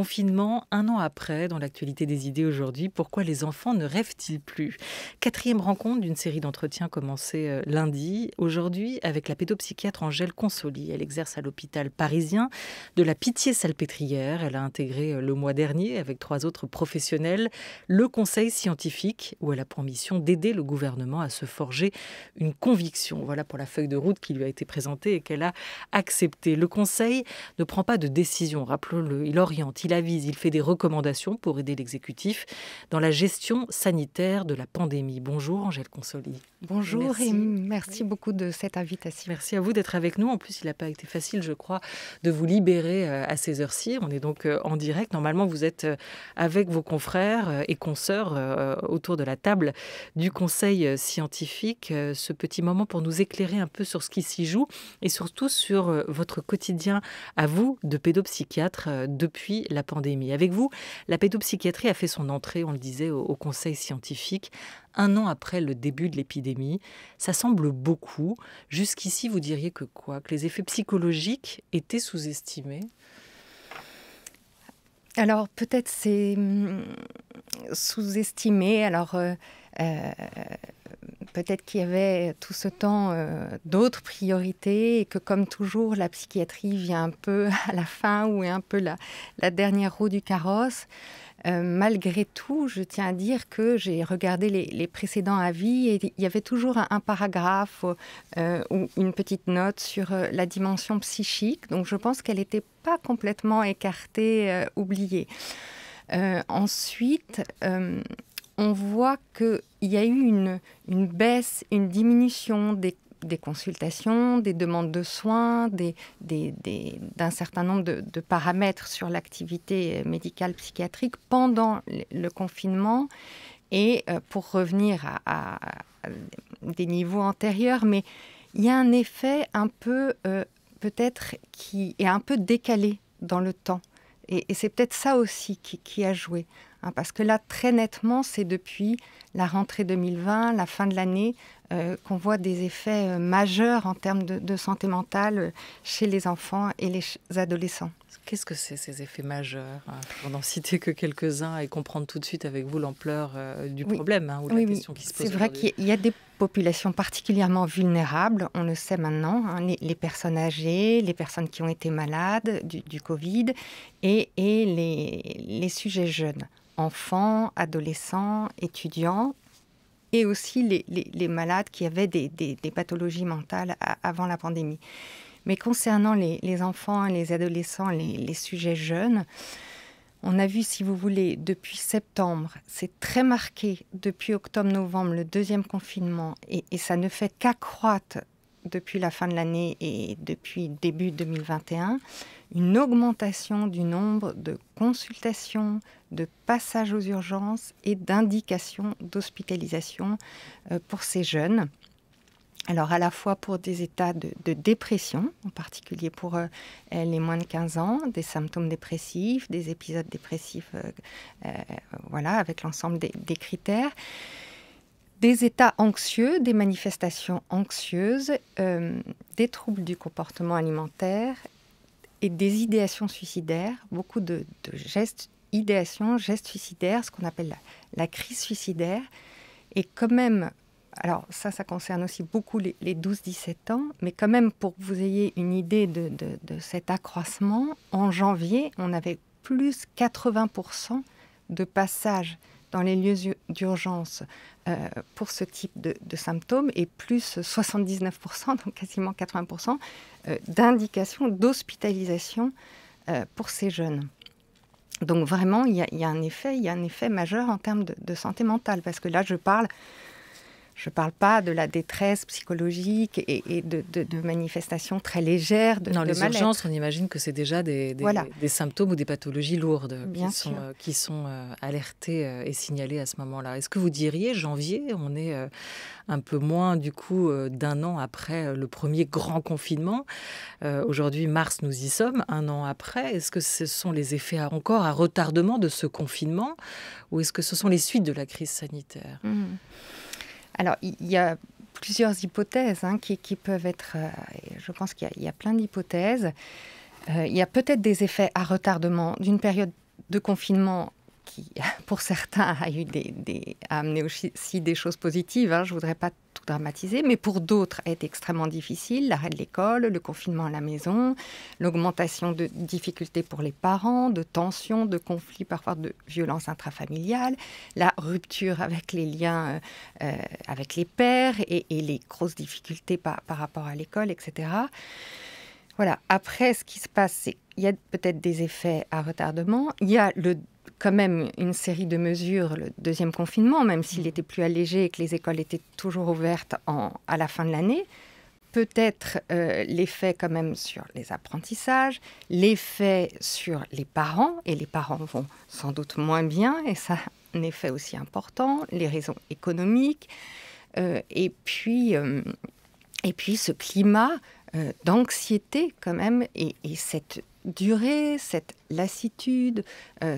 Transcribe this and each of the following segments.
confinement, un an après, dans l'actualité des idées aujourd'hui, pourquoi les enfants ne rêvent-ils plus? Quatrième rencontre d'une série d'entretiens commencée lundi. Aujourd'hui, avec la pédopsychiatre Angèle Consoli. Elle exerce à l'hôpital parisien de la Pitié-Salpêtrière. Elle a intégré le mois dernier, avec 3 autres professionnels, le conseil scientifique, où elle a pour mission d'aider le gouvernement à se forger une conviction. Voilà pour la feuille de route qui lui a été présentée et qu'elle a acceptée. Le conseil ne prend pas de décision, rappelons-le. Il oriente, il avise, il fait des recommandations pour aider l'exécutif dans la gestion sanitaire de la pandémie. Bonjour Angèle Consoli. Bonjour et merci beaucoup de cette invitation. Merci à vous d'être avec nous. En plus, il n'a pas été facile, je crois, de vous libérer à ces heures-ci. On est donc en direct. Normalement, vous êtes avec vos confrères et consoeurs autour de la table du conseil scientifique. Ce petit moment pour nous éclairer un peu sur ce qui s'y joue et surtout sur votre quotidien à vous de pédopsychiatre depuis la pandémie. Avec vous, la pédopsychiatrie a fait son entrée, on le disait, au conseil scientifique, un an après le début de l'épidémie. Ça semble beaucoup. Jusqu'ici, vous diriez que quoi? Que les effets psychologiques étaient sous-estimés? Alors, peut-être c'est sous-estimé. Alors, peut-être qu'il y avait tout ce temps d'autres priorités et que, comme toujours, la psychiatrie vient un peu à la fin ou est un peu la dernière roue du carrosse. Malgré tout, je tiens à dire que j'ai regardé les précédents avis et il y avait toujours un paragraphe ou une petite note sur la dimension psychique. Donc, je pense qu'elle n'était pas complètement écartée, oubliée. Ensuite, on voit qu'il y a eu une baisse, une diminution des consultations, des demandes de soins, d'un certain nombre de paramètres sur l'activité médicale psychiatrique pendant le confinement. Et pour revenir à des niveaux antérieurs, mais il y a un effet un peu, peut-être, qui est un peu décalé dans le temps. Et c'est peut-être ça aussi qui a joué. Parce que là, très nettement, c'est depuis la rentrée 2020, la fin de l'année, qu'on voit des effets majeurs en termes de santé mentale chez les enfants et les adolescents. Qu'est-ce que c'est, ces effets majeurs? Pour n'en citer que quelques-uns et comprendre tout de suite avec vous l'ampleur du problème ou de la question qui se pose. C'est vrai qu'il y a des populations particulièrement vulnérables, on le sait maintenant, les personnes âgées, les personnes qui ont été malades du Covid et les sujets jeunes, enfants, adolescents, étudiants, et aussi les malades qui avaient des pathologies mentales avant la pandémie. Mais concernant les enfants, les adolescents, les sujets jeunes, on a vu, si vous voulez, depuis septembre, c'est très marqué depuis octobre-novembre, le deuxième confinement, et ça ne fait qu'accroître depuis la fin de l'année et depuis début 2021, une augmentation du nombre de consultations, de passages aux urgences et d'indications d'hospitalisation pour ces jeunes. Alors, à la fois pour des états de dépression, en particulier pour les moins de 15 ans, des symptômes dépressifs, des épisodes dépressifs, voilà, avec l'ensemble des critères, des états anxieux, des manifestations anxieuses, des troubles du comportement alimentaire et des idéations suicidaires, beaucoup de gestes, idéations, gestes suicidaires, ce qu'on appelle la crise suicidaire, et quand même. Alors ça concerne aussi beaucoup les 12-17 ans, mais quand même pour que vous ayez une idée de cet accroissement, en janvier, on avait plus 80% de passages dans les lieux d'urgence pour ce type de symptômes et plus 79%, donc quasiment 80%, d'indications d'hospitalisation pour ces jeunes. Donc vraiment, il y a un effet majeur en termes de santé mentale, parce que là, je parle pas de la détresse psychologique et de manifestations très légères de Non, les mal-être. urgences, on imagine que c'est déjà des symptômes ou des pathologies lourdes qui sont alertées et signalées à ce moment-là. Est-ce que vous diriez, janvier, on est un peu moins du coup d'un an après le premier grand confinement. Aujourd'hui, mars, nous y sommes, un an après. Est-ce que ce sont les effets encore à retardement de ce confinement ou est-ce que ce sont les suites de la crise sanitaire? Alors, il y a plusieurs hypothèses qui peuvent être... je pense qu'il y a plein d'hypothèses. Il y a peut-être des effets à retardement d'une période de confinement qui, pour certains, a amené aussi des choses positives. Je ne voudrais pas tout dramatiser, mais pour d'autres, a été extrêmement difficile. L'arrêt de l'école, le confinement à la maison, l'augmentation de difficultés pour les parents, de tensions, de conflits, parfois de violences intrafamiliales, la rupture avec les liens avec les pères et les grosses difficultés par rapport à l'école, etc. Voilà. Après, ce qui se passe, c'est qu'il y a peut-être des effets à retardement. Il y a quand même une série de mesures, le deuxième confinement, même s'il était plus allégé et que les écoles étaient toujours ouvertes à la fin de l'année. Peut-être l'effet quand même sur les apprentissages, l'effet sur les parents, et les parents vont sans doute moins bien, et ça a un effet aussi important, les raisons économiques, et puis ce climat d'anxiété quand même, et cette durée, cette lassitude,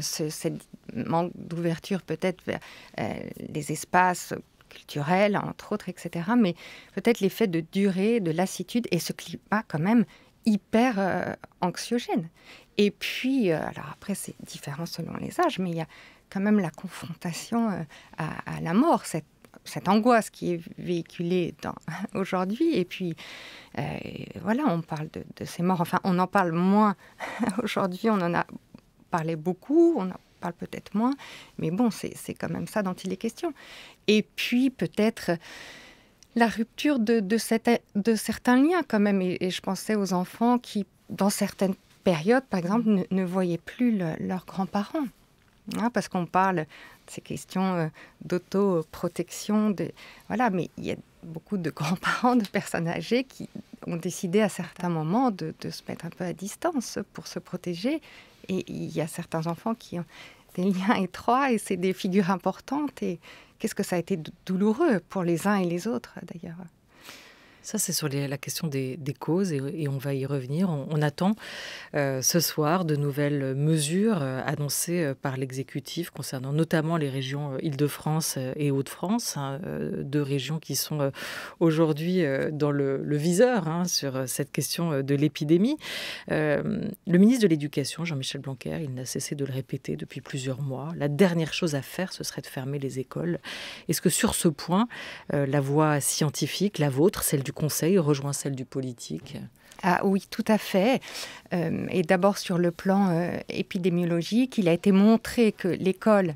cette manque d'ouverture peut-être vers les espaces culturels, entre autres, etc. Mais peut-être l'effet de durée, de lassitude, et ce climat quand même hyper anxiogène. Et puis, alors après, c'est différent selon les âges, mais il y a quand même la confrontation à la mort, cette angoisse qui est véhiculée aujourd'hui. Et puis, voilà, on parle de ces morts. Enfin, on en parle moins aujourd'hui, on en a parlé beaucoup, on en parle peut-être moins, mais bon, c'est quand même ça dont il est question. Et puis, peut-être la rupture de certains liens quand même. Et je pensais aux enfants qui, dans certaines périodes, par exemple, ne voyaient plus leurs grands-parents. Parce qu'on parle de ces questions d'autoprotection, voilà, mais il y a beaucoup de grands-parents, de personnes âgées qui ont décidé à certains moments de se mettre un peu à distance pour se protéger. Et il y a certains enfants qui ont des liens étroits et c'est des figures importantes. Et qu'est-ce que ça a été douloureux pour les uns et les autres, d'ailleurs. Ça, c'est sur la question des causes et on va y revenir. On attend ce soir de nouvelles mesures annoncées par l'exécutif concernant notamment les régions Île-de-France et Hauts-de-France, deux régions qui sont aujourd'hui dans le viseur sur cette question de l'épidémie. Le ministre de l'Éducation, Jean-Michel Blanquer, il n'a cessé de le répéter depuis plusieurs mois. La dernière chose à faire, ce serait de fermer les écoles. Est-ce que sur ce point, la voie scientifique, la vôtre, celle du Conseil, rejoint celle du politique? Ah oui, tout à fait. Et d'abord sur le plan épidémiologique, il a été montré que l'école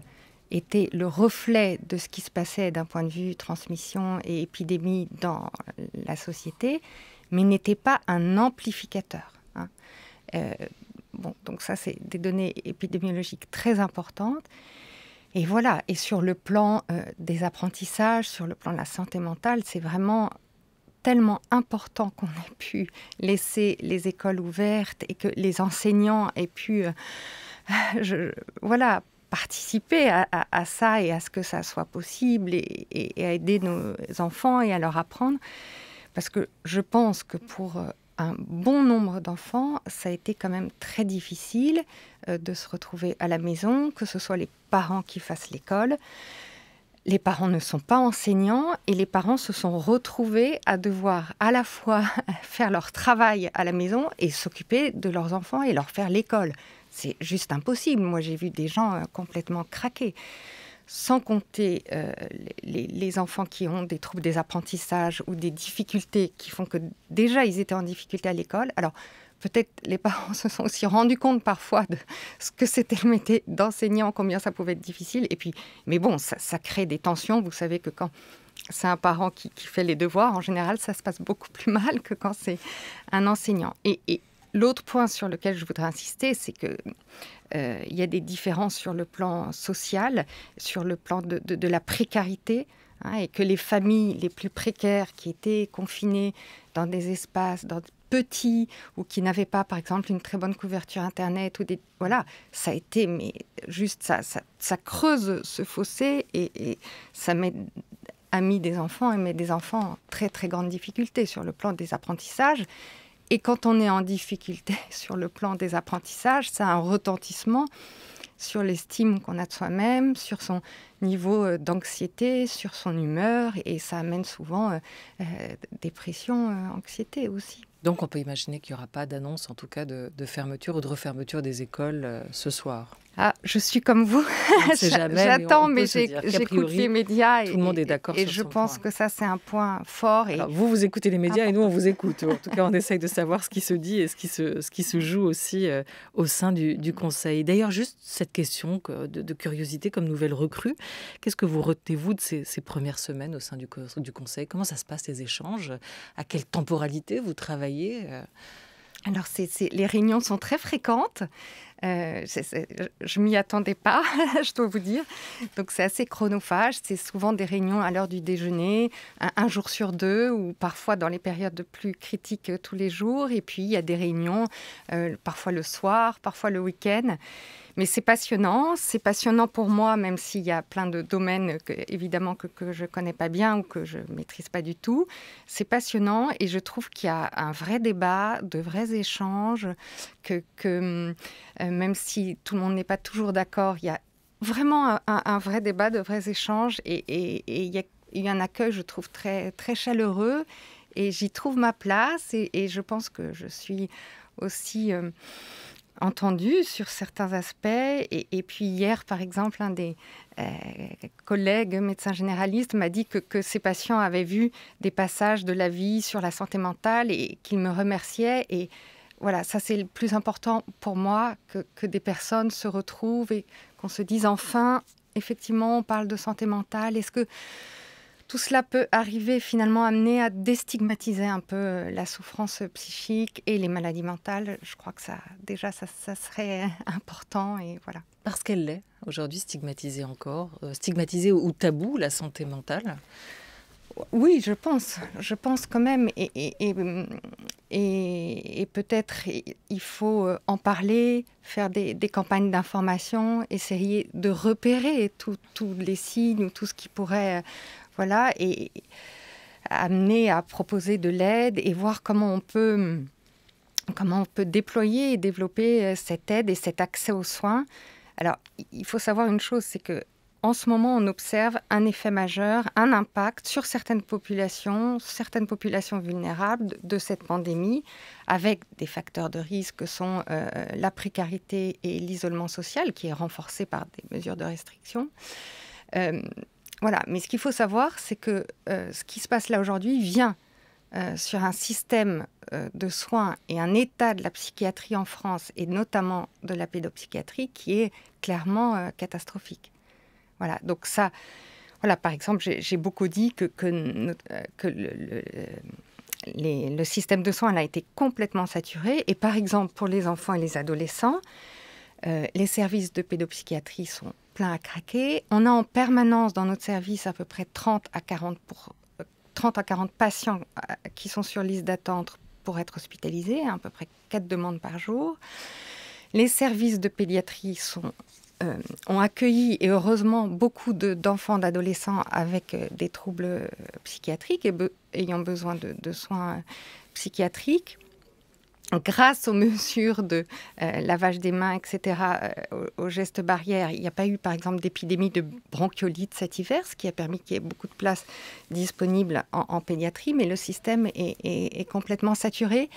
était le reflet de ce qui se passait d'un point de vue transmission et épidémie dans la société, mais n'était pas un amplificateur. Donc ça, c'est des données épidémiologiques très importantes. Et voilà, et sur le plan des apprentissages, sur le plan de la santé mentale, c'est vraiment tellement important qu'on ait pu laisser les écoles ouvertes et que les enseignants aient pu participer à ça et à ce que ça soit possible et à aider nos enfants et à leur apprendre. Parce que je pense que pour un bon nombre d'enfants, ça a été quand même très difficile de se retrouver à la maison, que ce soit les parents qui fassent l'école. Les parents ne sont pas enseignants et les parents se sont retrouvés à devoir à la fois faire leur travail à la maison et s'occuper de leurs enfants et leur faire l'école. C'est juste impossible. Moi, j'ai vu des gens complètement craquer. Sans compter les enfants qui ont des troubles des apprentissages ou des difficultés qui font que déjà ils étaient en difficulté à l'école. Alors, peut-être les parents se sont aussi rendus compte parfois de ce que c'était le métier d'enseignant, combien ça pouvait être difficile. Et puis, mais bon, ça crée des tensions. Vous savez que quand c'est un parent qui fait les devoirs, en général, ça se passe beaucoup plus mal que quand c'est un enseignant. Et l'autre point sur lequel je voudrais insister, c'est que il y a des différences sur le plan social, sur le plan de la précarité, et que les familles les plus précaires qui étaient confinées dans des espaces petits ou qui n'avaient pas, par exemple, une très bonne couverture Internet, ça a été, mais juste ça creuse ce fossé et ça a mis des enfants en très très grande difficulté sur le plan des apprentissages. Et quand on est en difficulté sur le plan des apprentissages, ça a un retentissement sur l'estime qu'on a de soi-même, sur son niveau d'anxiété, sur son humeur, et ça amène souvent dépression, anxiété aussi. Donc on peut imaginer qu'il n'y aura pas d'annonce, en tout cas, de fermeture ou de refermeture des écoles ce soir. Je suis comme vous. On ne sait jamais, J'attends, mais j'écoute priori, les médias. Tout le monde est d'accord sur je son pense point. Que ça, c'est un point fort. Alors, vous écoutez les médias et nous, on vous écoute. En tout cas, on essaye de savoir ce qui se dit et ce qui se joue aussi au sein du Conseil. D'ailleurs, juste cette question de curiosité comme nouvelle recrue. Qu'est-ce que vous retenez-vous de ces premières semaines au sein du Conseil? Comment ça se passe, les échanges? À quelle temporalité vous travaillez? Alors, les réunions sont très fréquentes. Je m'y attendais pas, je dois vous dire. Donc, c'est assez chronophage. C'est souvent des réunions à l'heure du déjeuner, un jour sur deux, ou parfois dans les périodes plus critiques tous les jours. Et puis, il y a des réunions parfois le soir, parfois le week-end. Mais c'est passionnant pour moi, même s'il y a plein de domaines évidemment que je ne connais pas bien ou que je ne maîtrise pas du tout. C'est passionnant et je trouve qu'il y a un vrai débat, de vrais échanges, même si tout le monde n'est pas toujours d'accord, il y a vraiment un vrai débat, de vrais échanges et il y a un accueil, je trouve, très, très chaleureux et j'y trouve ma place et je pense que je suis aussi... entendue sur certains aspects. Et puis hier, par exemple, un des collègues médecins généralistes m'a dit que ses patients avaient vu des passages de la vie sur la santé mentale et qu'il me remerciait. Et voilà, ça c'est le plus important pour moi, que des personnes se retrouvent et qu'on se dise enfin, effectivement, on parle de santé mentale. Est-ce que tout cela peut arriver finalement amener à déstigmatiser un peu la souffrance psychique et les maladies mentales? Je crois que ça serait important et voilà. Parce qu'elle l'est aujourd'hui stigmatisée encore, stigmatisée ou tabou, la santé mentale. Oui, je pense quand même et peut-être il faut en parler, faire des campagnes d'information, essayer de repérer tous les signes ou tout ce qui pourrait... Voilà, et amener à proposer de l'aide et voir comment on peut déployer et développer cette aide et cet accès aux soins. Alors, il faut savoir une chose, c'est que en ce moment, on observe un effet majeur, un impact sur certaines populations vulnérables de cette pandémie, avec des facteurs de risque que sont la précarité et l'isolement social, qui est renforcé par des mesures de restriction. Voilà, mais ce qu'il faut savoir, c'est que ce qui se passe là aujourd'hui vient sur un système de soins et un état de la psychiatrie en France, et notamment de la pédopsychiatrie, qui est clairement catastrophique. Voilà, donc ça, voilà, par exemple, j'ai beaucoup dit que le système de soins a été complètement saturé, et par exemple, pour les enfants et les adolescents, les services de pédopsychiatrie sont plein à craquer. On a en permanence dans notre service à peu près 30 à 40 patients qui sont sur liste d'attente pour être hospitalisés, à peu près 4 demandes par jour. Les services de pédiatrie ont accueilli, et heureusement, beaucoup d'enfants, d'adolescents avec des troubles psychiatriques et ayant besoin de soins psychiatriques. Grâce aux mesures de lavage des mains, etc., aux gestes barrières, il n'y a pas eu, par exemple, d'épidémie de bronchiolite cet hiver, ce qui a permis qu'il y ait beaucoup de places disponibles en pédiatrie, mais le système est complètement saturé.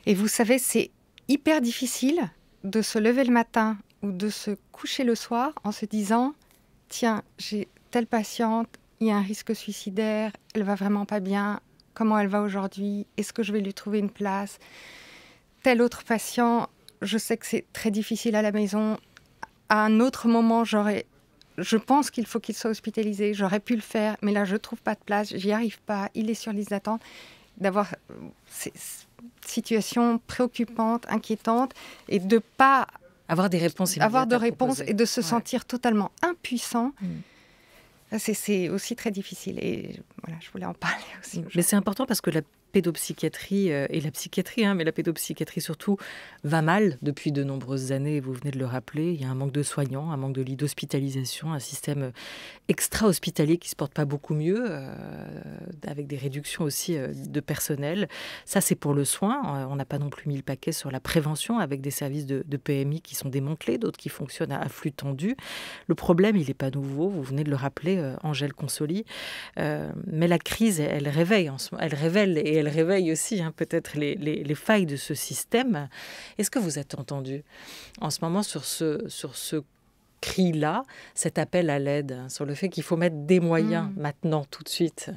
Et vous savez, c'est hyper difficile de se lever le matin ou de se coucher le soir en se disant « Tiens, j'ai telle patiente, il y a un risque suicidaire, elle va vraiment pas bien, comment elle va aujourd'hui, est-ce que je vais lui trouver une place ?» Tel autre patient, je sais que c'est très difficile à la maison. À un autre moment, je pense qu'il faut qu'il soit hospitalisé. J'aurais pu le faire, mais là, je ne trouve pas de place. J'y arrive pas. Il est sur liste d'attente. D'avoir ces situations préoccupantes, inquiétantes, et de pas avoir des réponses et de se sentir totalement impuissant. C'est aussi très difficile. Et voilà, je voulais en parler aussi. Mais c'est important parce que la pédopsychiatrie et la psychiatrie, mais la pédopsychiatrie surtout, va mal depuis de nombreuses années. Vous venez de le rappeler, il y a un manque de soignants, un manque de lits d'hospitalisation, un système extra-hospitalier qui ne se porte pas beaucoup mieux, avec des réductions aussi de personnel. Ça, c'est pour le soin. On n'a pas non plus mis le paquet sur la prévention, avec des services de PMI qui sont démantelés, d'autres qui fonctionnent à flux tendu. Le problème, il n'est pas nouveau. Vous venez de le rappeler, Angèle Consoli. Mais la crise, elle révèle et elle réveille aussi peut-être les failles de ce système. Est-ce que vous êtes entendu en ce moment sur ce cri-là, cet appel à l'aide, sur le fait qu'il faut mettre des moyens maintenant, tout de suite?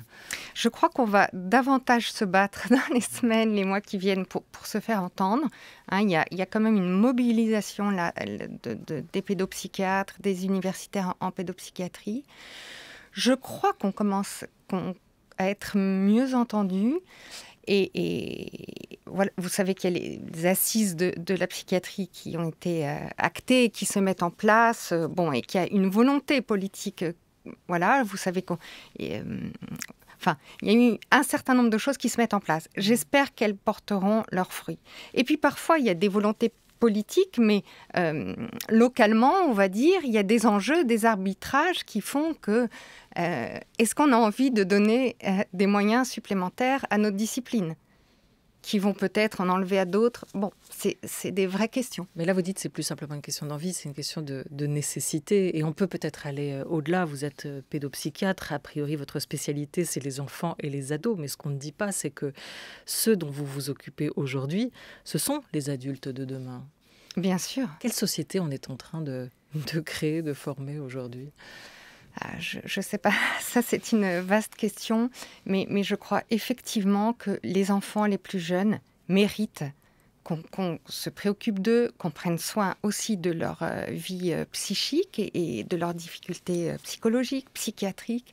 Je crois qu'on va davantage se battre dans les semaines, les mois qui viennent pour se faire entendre. Il y a quand même une mobilisation là, des pédopsychiatres, des universitaires en pédopsychiatrie. Je crois qu'on commence à être mieux entendus. Et voilà, vous savez qu'il y a les assises de la psychiatrie qui ont été actées, qui se mettent en place, et qu'il y a une volonté politique. Voilà, vous savez il y a eu un certain nombre de choses qui se mettent en place. J'espère qu'elles porteront leurs fruits. Et puis parfois, il y a des volontés politiques, mais localement, on va dire, il y a des enjeux, des arbitrages qui font que est-ce qu'on a envie de donner des moyens supplémentaires à notre discipline qui vont peut-être en enlever à d'autres? Bon, c'est des vraies questions. Mais là, vous dites que c'est plus simplement une question d'envie, c'est une question de nécessité. Et on peut peut-être aller au-delà. Vous êtes pédopsychiatre. A priori, votre spécialité, c'est les enfants et les ados. Mais ce qu'on ne dit pas, c'est que ceux dont vous vous occupez aujourd'hui, ce sont les adultes de demain. Bien sûr. Quelle société on est en train de créer, de former aujourd'hui ? Je ne sais pas, ça c'est une vaste question, mais je crois effectivement que les enfants les plus jeunes méritent qu'on se préoccupe d'eux, qu'on prenne soin aussi de leur vie psychique et de leurs difficultés psychologiques, psychiatriques.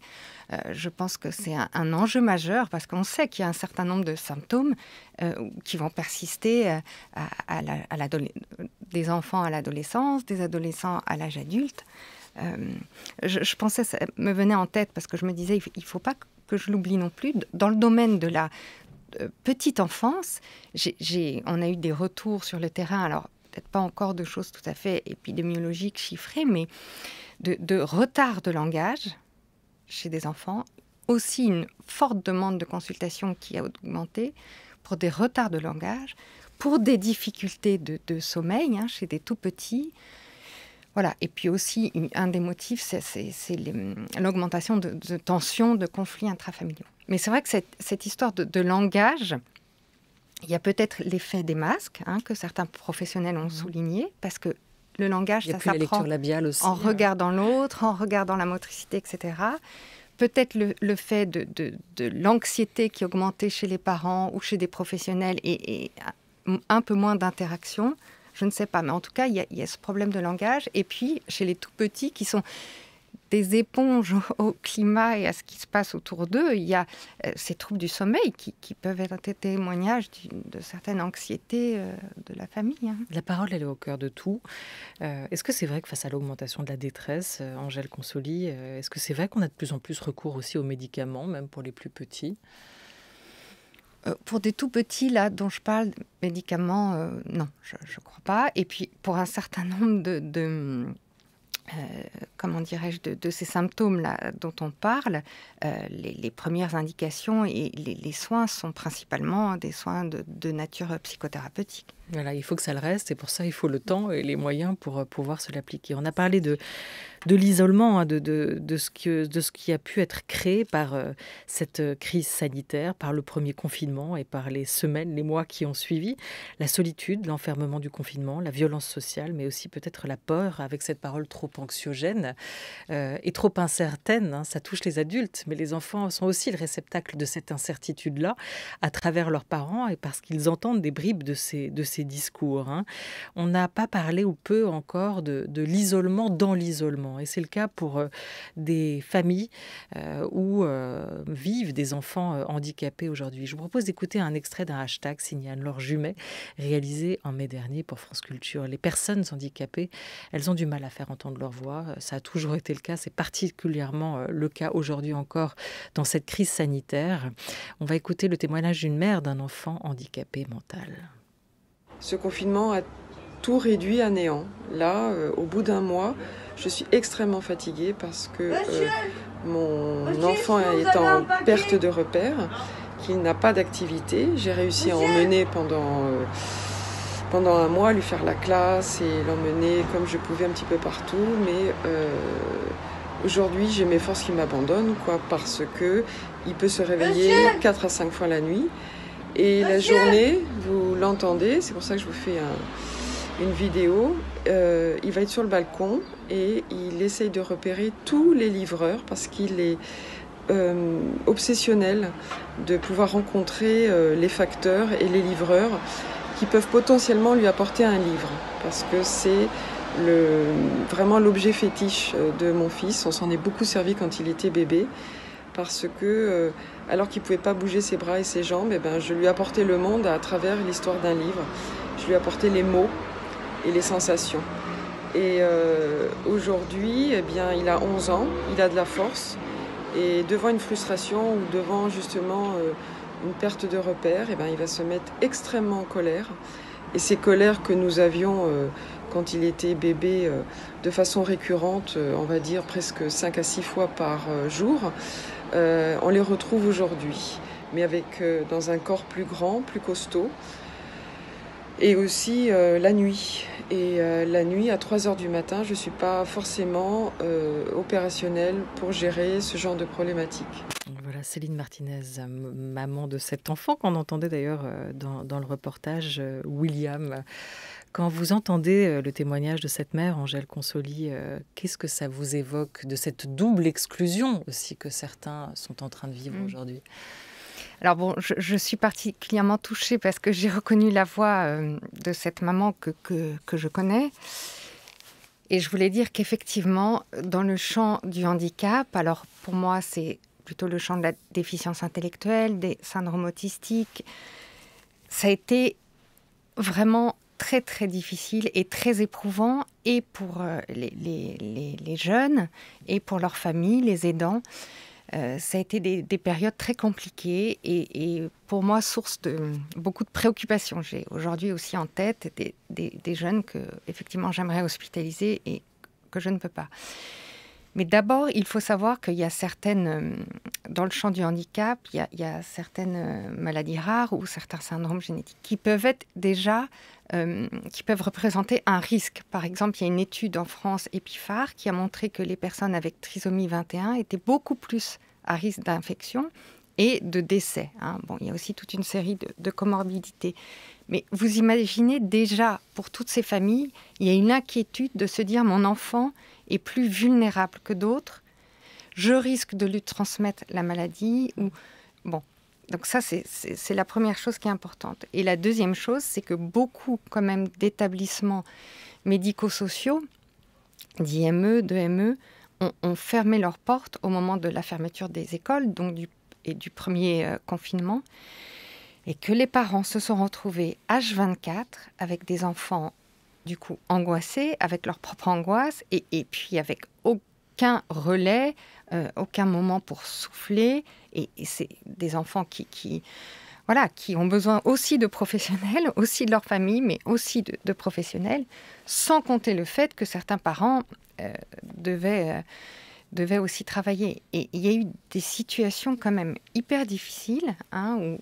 Je pense que c'est un enjeu majeur parce qu'on sait qu'il y a un certain nombre de symptômes qui vont persister des enfants à l'adolescence, des adolescents à l'âge adulte. Je pensais, ça me venait en tête parce que je me disais, il ne faut pas que je l'oublie non plus. Dans le domaine de la petite enfance, on a eu des retours sur le terrain, alors peut-être pas encore de choses tout à fait épidémiologiques, chiffrées, mais de retard de langage chez des enfants. Aussi une forte demande de consultation qui a augmenté pour des retards de langage, pour des difficultés de sommeil chez des tout-petits. Voilà. Et puis aussi, un des motifs, c'est l'augmentation de tensions, de conflits intrafamiliaux. Mais c'est vrai que cette histoire de langage, il y a peut-être l'effet des masques, que certains professionnels ont souligné, parce que le langage, ça s'apprend la lecture labiale aussi, en regardant l'autre, en regardant la motricité, etc. Peut-être le fait de l'anxiété qui augmentait chez les parents ou chez des professionnels et un peu moins d'interaction. Je ne sais pas, mais en tout cas, il y a ce problème de langage. Et puis, chez les tout-petits, qui sont des éponges au climat et à ce qui se passe autour d'eux, il y a ces troubles du sommeil qui peuvent être un témoignage de certaines anxiétés de la famille. La parole, elle est au cœur de tout. Est-ce que c'est vrai que face à l'augmentation de la détresse, Angèle Consoli, est-ce que c'est vrai qu'on a de plus en plus recours aussi aux médicaments, même pour les plus petits ? Pour des tout petits, là, dont je parle, médicaments, non, je ne crois pas. Et puis, pour un certain nombre de ces symptômes-là dont on parle, les premières indications et les soins sont principalement des soins de nature psychothérapeutique. Voilà, il faut que ça le reste et pour ça, il faut le temps et les moyens pour pouvoir se l'appliquer. On a parlé de l'isolement, de ce qui a pu être créé par cette crise sanitaire, par le premier confinement et par les semaines, les mois qui ont suivi. La solitude, l'enfermement du confinement, la violence sociale, mais aussi peut-être la peur avec cette parole trop anxiogène et trop incertaine. Ça touche les adultes, mais les enfants sont aussi le réceptacle de cette incertitude-là à travers leurs parents et parce qu'ils entendent des bribes de ces discours. On n'a pas parlé ou peu encore de l'isolement dans l'isolement. Et c'est le cas pour des familles où vivent des enfants handicapés aujourd'hui. Je vous propose d'écouter un extrait d'un hashtag signé Anne-Laure Jumet, réalisé en mai dernier pour France Culture. Les personnes handicapées, elles ont du mal à faire entendre leur voix. Ça a toujours été le cas. C'est particulièrement le cas aujourd'hui encore dans cette crise sanitaire. On va écouter le témoignage d'une mère d'un enfant handicapé mental. Ce confinement a tout réduit à néant. Là, au bout d'un mois, je suis extrêmement fatiguée parce que mon enfant est en perte de repère, qu'il n'a pas d'activité. J'ai réussi à emmener pendant un mois, lui faire la classe et l'emmener comme je pouvais un petit peu partout. Mais aujourd'hui, j'ai mes forces qui m'abandonnent, parce que il peut se réveiller 4 à 5 fois la nuit. Et la journée, vous l'entendez, c'est pour ça que je vous fais une vidéo. Il va être sur le balcon et il essaye de repérer tous les livreurs parce qu'il est obsessionnel de pouvoir rencontrer les facteurs et les livreurs qui peuvent potentiellement lui apporter un livre. Parce que c'est vraiment l'objet fétiche de mon fils. On s'en est beaucoup servi quand il était bébé. Parce que, alors qu'il ne pouvait pas bouger ses bras et ses jambes, je lui apportais le monde à travers l'histoire d'un livre. Je lui apportais les mots et les sensations. Et aujourd'hui, il a 11 ans, il a de la force. Et devant une frustration ou devant justement une perte de repère, il va se mettre extrêmement en colère. Et ces colères que nous avions quand il était bébé de façon récurrente, on va dire presque 5 à 6 fois par jour, on les retrouve aujourd'hui, mais dans un corps plus grand, plus costaud. Et aussi la nuit. Et la nuit, à 3h du matin, je ne suis pas forcément opérationnelle pour gérer ce genre de problématique. Voilà, Céline Martinez, maman de cet enfant qu'on entendait d'ailleurs dans le reportage, William. Quand vous entendez le témoignage de cette mère, Angèle Consoli, qu'est-ce que ça vous évoque de cette double exclusion aussi que certains sont en train de vivre aujourd'hui ? Alors bon, je suis particulièrement touchée parce que j'ai reconnu la voix de cette maman que je connais. Et je voulais dire qu'effectivement, dans le champ du handicap, alors pour moi, c'est plutôt le champ de la déficience intellectuelle, des syndromes autistiques, ça a été vraiment très, très difficile et très éprouvant, et pour les jeunes, et pour leurs familles, les aidants. Ça a été des périodes très compliquées et pour moi, source de beaucoup de préoccupations. J'ai aujourd'hui aussi en tête des jeunes que, effectivement, j'aimerais hospitaliser et que je ne peux pas. Mais d'abord, il faut savoir qu'il y a certaines, dans le champ du handicap, il y a certaines maladies rares ou certains syndromes génétiques qui peuvent être déjà, qui peuvent représenter un risque. Par exemple, il y a une étude en France, EPIPHAR, qui a montré que les personnes avec trisomie 21 étaient beaucoup plus à risque d'infection et de décès. Bon, il y a aussi toute une série de comorbidités. Mais vous imaginez déjà, pour toutes ces familles, il y a une inquiétude de se dire « mon enfant est plus vulnérable que d'autres, je risque de lui transmettre la maladie ». Bon, donc ça, c'est la première chose qui est importante. Et la deuxième chose, c'est que beaucoup quand même d'établissements médico-sociaux, d'IME, de ME, ont fermé leurs portes au moment de la fermeture des écoles, donc du premier confinement, et que les parents se sont retrouvés H24 avec des enfants du coup angoissés, avec leur propre angoisse, et puis avec aucun relais, aucun moment pour souffler, et c'est des enfants qui ont besoin aussi de professionnels, aussi de leur famille, mais aussi de professionnels, sans compter le fait que certains parents devaient aussi travailler. Et il y a eu des situations quand même hyper difficiles, où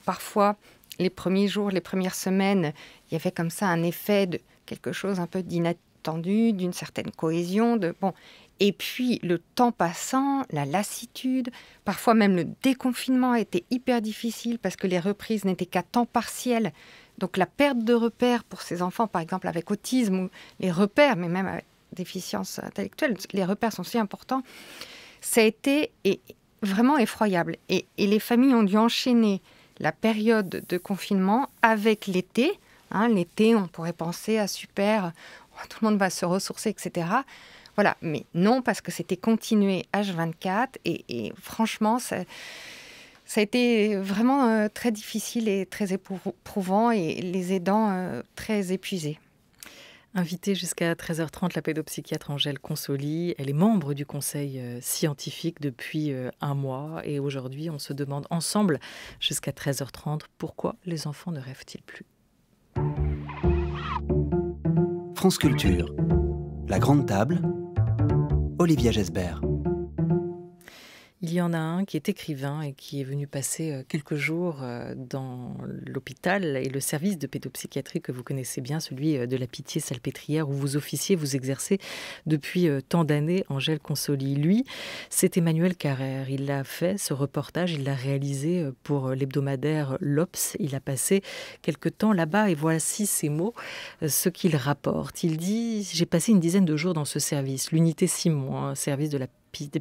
parfois, les premiers jours, les premières semaines, il y avait comme ça un effet de quelque chose un peu d'inattendu, d'une certaine cohésion. Et puis, le temps passant, la lassitude, parfois même le déconfinement a été hyper difficile parce que les reprises n'étaient qu'à temps partiel. Donc, la perte de repères pour ces enfants, par exemple avec autisme, ou les repères, mais même avec déficience intellectuelle, les repères sont si importants, ça a été vraiment effroyable. Et les familles ont dû enchaîner la période de confinement avec l'été. L'été, on pourrait penser à super, tout le monde va se ressourcer, etc. Voilà, mais non, parce que c'était continué H24 et franchement, ça a été vraiment très difficile et très éprouvant et les aidants très épuisés. Invitée jusqu'à 13h30, la pédopsychiatre Angèle Consoli. Elle est membre du conseil scientifique depuis un mois. Et aujourd'hui, on se demande ensemble, jusqu'à 13h30, pourquoi les enfants ne rêvent-ils plus ? France Culture, la grande table, Olivia Gesbert. Il y en a un qui est écrivain et qui est venu passer quelques jours dans l'hôpital et le service de pédopsychiatrie que vous connaissez bien, celui de la Pitié-Salpêtrière, où vous officiez, vous exercez depuis tant d'années, Angèle Consoli. Lui, c'est Emmanuel Carrère. Il a fait ce reportage, il l'a réalisé pour l'hebdomadaire L'Obs. Il a passé quelque temps là-bas et voici ces mots, ce qu'il rapporte. Il dit « J'ai passé une dizaine de jours dans ce service, l'unité Simon, un service de la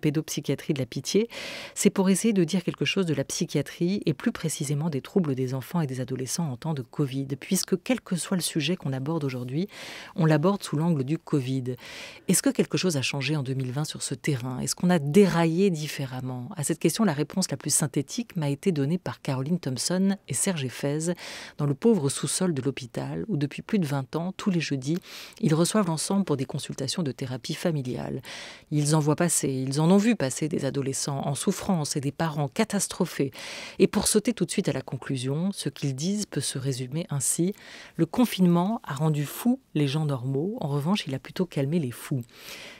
pédopsychiatrie de la Pitié, c'est pour essayer de dire quelque chose de la psychiatrie et plus précisément des troubles des enfants et des adolescents en temps de Covid, puisque quel que soit le sujet qu'on aborde aujourd'hui, on l'aborde sous l'angle du Covid. Est-ce que quelque chose a changé en 2020 sur ce terrain? Est-ce qu'on a déraillé différemment? À cette question, la réponse la plus synthétique m'a été donnée par Caroline Thompson et Serge Effez dans le pauvre sous-sol de l'hôpital, où depuis plus de 20 ans, tous les jeudis, ils reçoivent l'ensemble pour des consultations de thérapie familiale. Ils en voient passer. Ils en ont vu passer des adolescents en souffrance et des parents catastrophés. Et pour sauter tout de suite à la conclusion, ce qu'ils disent peut se résumer ainsi. Le confinement a rendu fous les gens normaux. En revanche, il a plutôt calmé les fous.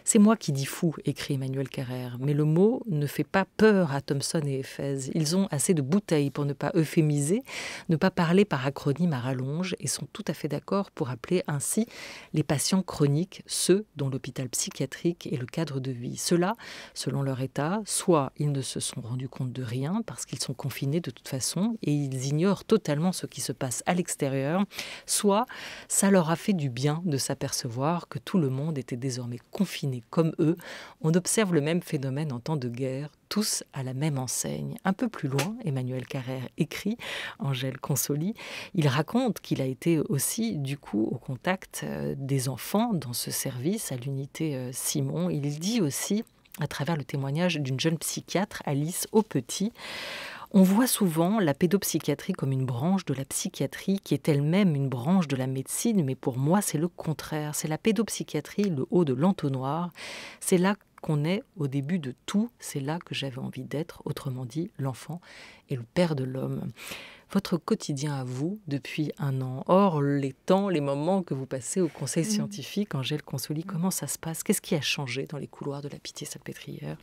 C'est moi qui dis fou, écrit Emmanuel Carrère. Mais le mot ne fait pas peur à Thompson et Effez. Ils ont assez de bouteilles pour ne pas euphémiser, ne pas parler par acronyme à rallonge et sont tout à fait d'accord pour appeler ainsi les patients chroniques, ceux dont l'hôpital psychiatrique est le cadre de vie. Ceux-là, selon leur état, soit ils ne se sont rendus compte de rien parce qu'ils sont confinés de toute façon et ils ignorent totalement ce qui se passe à l'extérieur, soit ça leur a fait du bien de s'apercevoir que tout le monde était désormais confiné comme eux. On observe le même phénomène en temps de guerre, tous à la même enseigne. Un peu plus loin, Emmanuel Carrère écrit, Angèle Consoli, il raconte qu'il a été aussi du coup au contact des enfants dans ce service à l'unité Simon. Il dit aussi, à travers le témoignage d'une jeune psychiatre, Alice Aupetit, on voit souvent la pédopsychiatrie comme une branche de la psychiatrie qui est elle-même une branche de la médecine, mais pour moi c'est le contraire. C'est la pédopsychiatrie, le haut de l'entonnoir. C'est là qu'on est au début de tout. C'est là que j'avais envie d'être, autrement dit, l'enfant et le père de l'homme. Votre quotidien à vous, depuis 1 an, hors les temps, les moments que vous passez au conseil scientifique, Angèle Consoli, comment ça se passe? Qu'est-ce qui a changé dans les couloirs de la Pitié-Salpêtrière?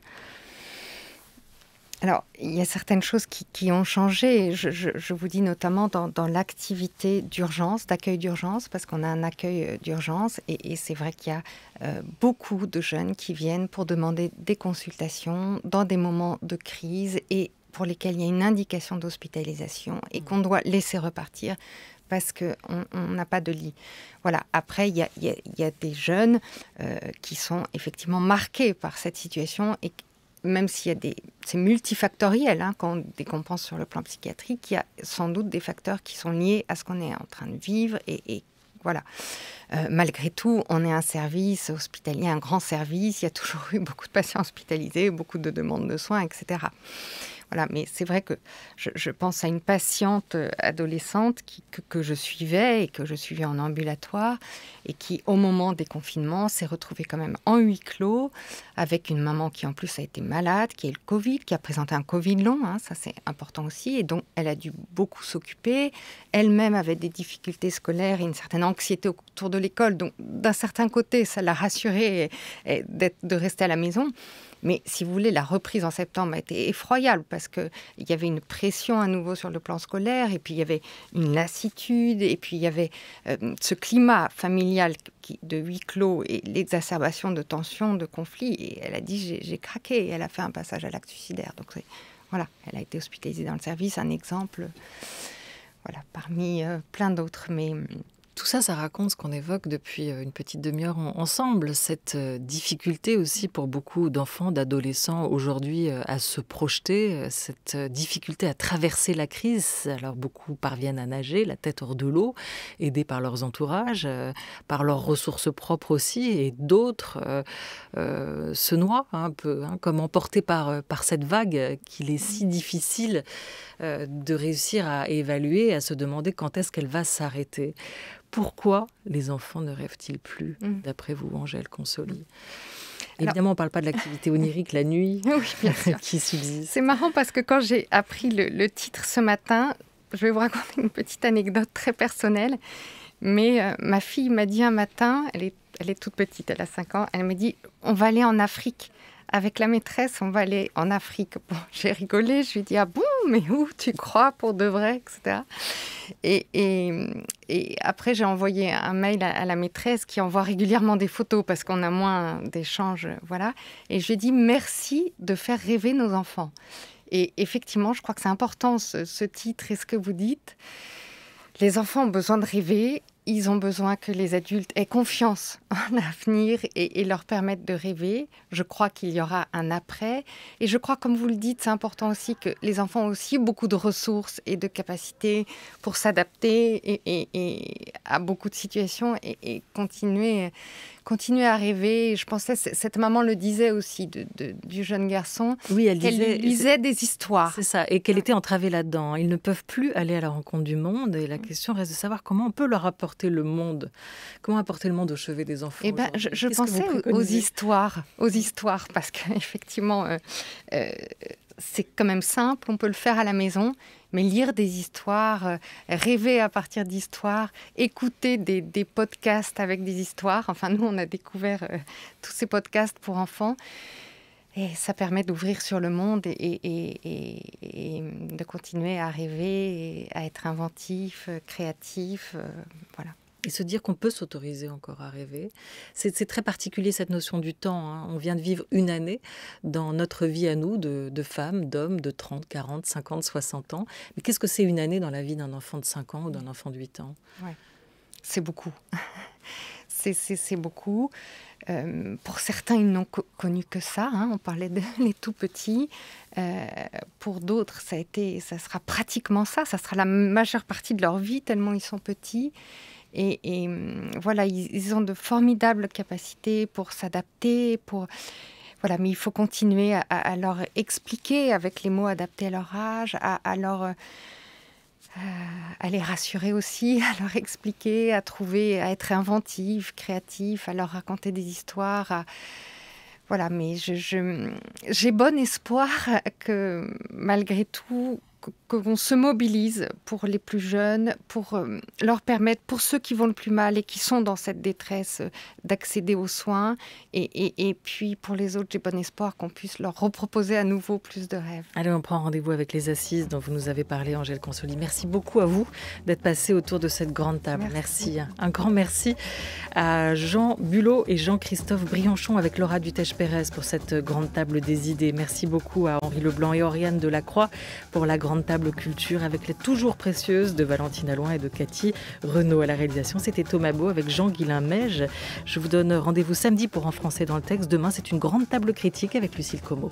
Alors, il y a certaines choses qui ont changé. Je vous dis notamment dans l'activité d'urgence, d'accueil d'urgence, parce qu'on a un accueil d'urgence et c'est vrai qu'il y a beaucoup de jeunes qui viennent pour demander des consultations dans des moments de crise et pour lesquels il y a une indication d'hospitalisation et qu'on doit laisser repartir parce qu'on n'a pas de lit. Voilà. Après, il y a des jeunes qui sont effectivement marqués par cette situation et même s'il y a c'est multifactoriel, dès qu'on pense sur le plan psychiatrique, il y a sans doute des facteurs qui sont liés à ce qu'on est en train de vivre et voilà. Malgré tout, on est un service hospitalier, un grand service. Il y a toujours eu beaucoup de patients hospitalisés, beaucoup de demandes de soins, etc. Voilà, mais c'est vrai que je pense à une patiente adolescente que je suivais et que je suivais en ambulatoire et qui, au moment des confinements, s'est retrouvée quand même en huis clos avec une maman qui en plus a été malade, qui a eu le Covid, qui a présenté un Covid long, ça c'est important aussi, et donc elle a dû beaucoup s'occuper. Elle-même avait des difficultés scolaires et une certaine anxiété autour de l'école, donc d'un certain côté, ça l'a rassurée de rester à la maison. Mais si vous voulez, la reprise en septembre a été effroyable parce qu'il y avait une pression à nouveau sur le plan scolaire et puis il y avait une lassitude et puis il y avait ce climat familial de huis clos et l'exacerbation de tensions, de conflits. Et elle a dit j'ai craqué et elle a fait un passage à l'acte suicidaire. Donc voilà, elle a été hospitalisée dans le service, un exemple voilà, parmi plein d'autres. Mais tout ça, ça raconte ce qu'on évoque depuis une petite demi-heure ensemble, cette difficulté aussi pour beaucoup d'enfants, d'adolescents aujourd'hui à se projeter, cette difficulté à traverser la crise. Alors beaucoup parviennent à nager, la tête hors de l'eau, aidés par leurs entourages, par leurs ressources propres aussi, et d'autres se noient un peu, comme emportés par cette vague qu'il est si difficile de réussir à évaluer, à se demander quand est-ce qu'elle va s'arrêter. Pourquoi les enfants ne rêvent-ils plus, d'après vous, Angèle Consoli? Évidemment, on ne parle pas de l'activité onirique la nuit oui, bien sûr. qui subsiste. C'est marrant parce que quand j'ai appris le titre ce matin, je vais vous raconter une petite anecdote très personnelle. Mais ma fille m'a dit un matin, elle est toute petite, elle a 5 ans, elle me dit « on va aller en Afrique ». avec la maîtresse, on va aller en Afrique. Bon, j'ai rigolé, je lui ai dit, ah bon, mais où tu crois pour de vrai, etc. Et après, j'ai envoyé un mail à la maîtresse qui envoie régulièrement des photos parce qu'on a moins d'échanges, voilà. Et je lui ai dit, merci de faire rêver nos enfants. Et effectivement, je crois que c'est important, ce titre et ce que vous dites. Les enfants ont besoin de rêver. Ils ont besoin que les adultes aient confiance en l'avenir et leur permettent de rêver. Je crois qu'il y aura un après. Et je crois, comme vous le dites, c'est important aussi que les enfants ont aussi beaucoup de ressources et de capacités pour s'adapter et à beaucoup de situations et continuer à rêver. Je pensais, cette maman le disait aussi du jeune garçon, oui, elle lisait des histoires. C'est ça, et qu'elle était entravée là-dedans. Ils ne peuvent plus aller à la rencontre du monde et la question reste de savoir comment on peut leur apporter le monde. Comment apporter le monde au chevet des enfants? Eh ben, je pensais aux histoires, parce qu'effectivement, c'est quand même simple, on peut le faire à la maison, mais lire des histoires, rêver à partir d'histoires, écouter des podcasts avec des histoires. Enfin, nous, on a découvert tous ces podcasts pour enfants. Et ça permet d'ouvrir sur le monde et de continuer à rêver, et à être inventif, créatif, voilà. Et se dire qu'on peut s'autoriser encore à rêver. C'est très particulier cette notion du temps. Hein. On vient de vivre une année dans notre vie à nous, de femmes, d'hommes de 30, 40, 50, 60 ans. Mais qu'est-ce que c'est une année dans la vie d'un enfant de 5 ans ou d'un enfant de 8 ans? Ouais. C'est beaucoup. C'est beaucoup. Pour certains, ils n'ont connu que ça. Hein. On parlait de les tout petits. Pour d'autres, ça sera pratiquement ça. Ça sera la majeure partie de leur vie, tellement ils sont petits. Et voilà, ils ont de formidables capacités pour s'adapter. Voilà, mais il faut continuer à leur expliquer avec les mots adaptés à leur âge, à les rassurer aussi, à leur expliquer, à être inventif, créatif, à leur raconter des histoires. Voilà, mais j'ai bon espoir que malgré tout, qu'on se mobilise pour les plus jeunes, pour leur permettre, pour ceux qui vont le plus mal et qui sont dans cette détresse, d'accéder aux soins. Et puis pour les autres, j'ai bon espoir qu'on puisse leur reproposer à nouveau plus de rêves. Allez, on prend rendez-vous avec les assises dont vous nous avez parlé, Angèle Consoli. Merci beaucoup à vous d'être passé autour de cette grande table. Merci. Un grand merci à Jean Bulot et Jean-Christophe Brianchon avec Laura Dutèche-Pérez pour cette grande table des idées. Merci beaucoup à Henri Leblanc et Oriane Delacroix pour la grande table culture avec les toujours précieuses de Valentine Alloin et de Cathy Renaud à la réalisation. C'était Thomas Beau avec Jean-Guilain Meige. Je vous donne rendez-vous samedi pour En français dans le texte. Demain, c'est une grande table critique avec Lucille Como.